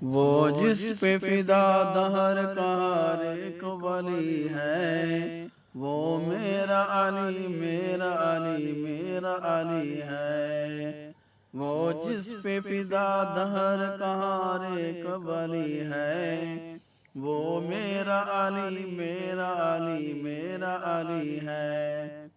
وہ جس پہ فدا دہر کا ہر ایک ولی ہے، وہ میرا علی میرا علی میرا علی ہے۔ وہ جس پہ فدا دہر کا ہر ایک ولی ہے، وہ میرا علی میرا علی میرا علی ہے۔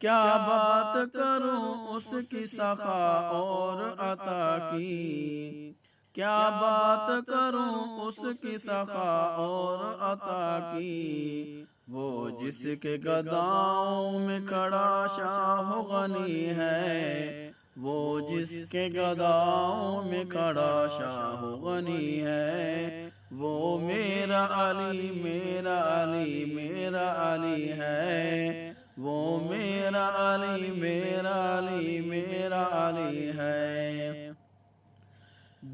کیا بات کروں اس کی سخا اور عطا کی، کیا بات کروں اس کی سخا اور عطا کی۔ وہ جس کے گداؤں میں کھڑا شاہ غنی ہے، وہ جس کے گداؤں میں کھڑا شاہ غنی ہے، وہ میرا علی میرا علی میرا علی ہے۔ وہ میرا علی میرا علی میرا علی ہے۔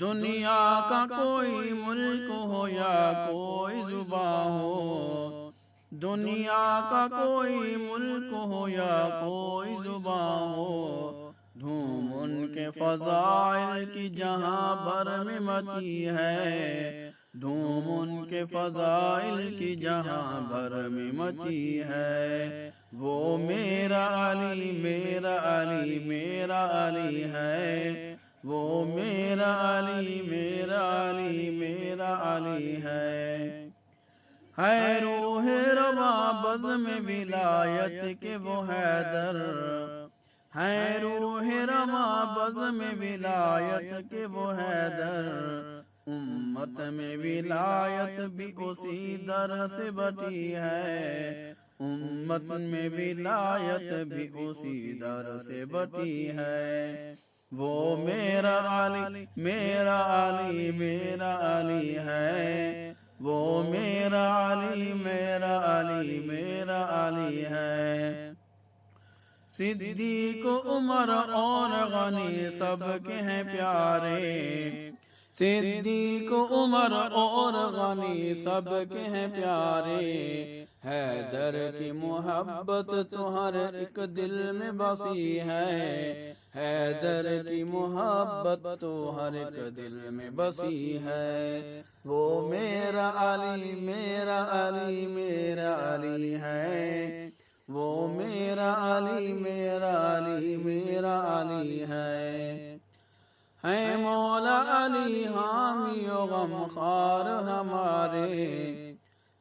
دنیا کا کوئی ملک ہو یا کوئی زباں ہو، دنیا کا کوئی ملک ہو یا کوئی زباں ہو، دھوم ان کے فضائل کی جہاں بھر میں مچی ہے، دھوم ان کے فضائل کی جہاں بھر میں مچی ہے۔ وہ میرا علی میرا علی میرا علی ہے، وہ میرا علی میرا علی میرا علی ہے۔ روح رواں بزم ولایت کے وہ حیدر، ہے روح رواں بزم ولایت کے وہ حیدر، امت میں ولایت بھی اسی در سے بٹی ہے، امت میں ولایت بھی اسی در سے بٹی ہے۔ وہ میرا علی میرا علی میرا علی ہے، وہ میرا علی میرا علی میرا علی ہے۔ صدیق عمر اور غنی سب کے ہیں پیارے، صدیق عمر اور غنی سب کے ہیں پیارے، حیدر کی محبت تو ہر ایک دل میں بسی ہے، حیدر کی محبت تو ہر ایک دل میں بسی ہے۔ وہ میرا علی میرا علی میرا علی ہے، وہ میرا علی میرا علی میرا علی ہے۔ مولا علی حامی و غمخوار ہمارے،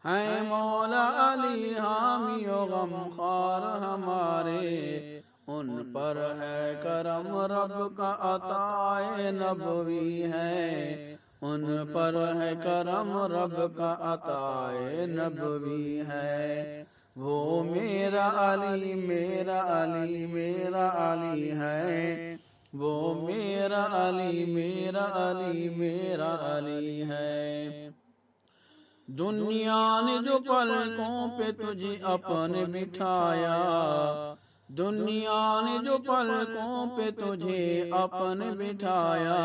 ہیں مولا علی حامی و غمخوار ہمارے، ان پر ہے کرم رب کا عطائے نبوی ہے، ان پر ہے کرم رب کا عطائے نبوی ہے۔ وہ میرا علی میرا علی میرا علی ہے، وہ میرا علی میرا علی میرا علی ہے۔ دنیا نے جو پلکوں پہ تجھے اپنے بٹھایا، دنیا نے جو پلکوں پہ تجھے اپنے بٹھایا،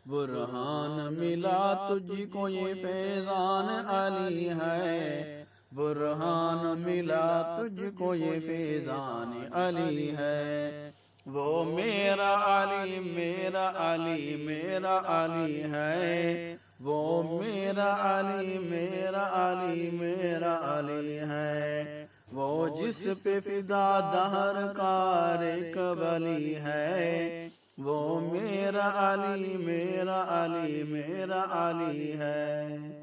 برہان ملا تجھ کو یہ فیضان علی ہے، برہان ملا تجھ کو یہ فیضان علی ہے۔ وہ میرا علی میرا علی میرا علی ہے، وہ میرا علی میرا علی میرا علی ہے۔ وہ جس پہ فدا دہر کا ایک ولی ہے، وہ میرا علی میرا علی میرا علی ہے۔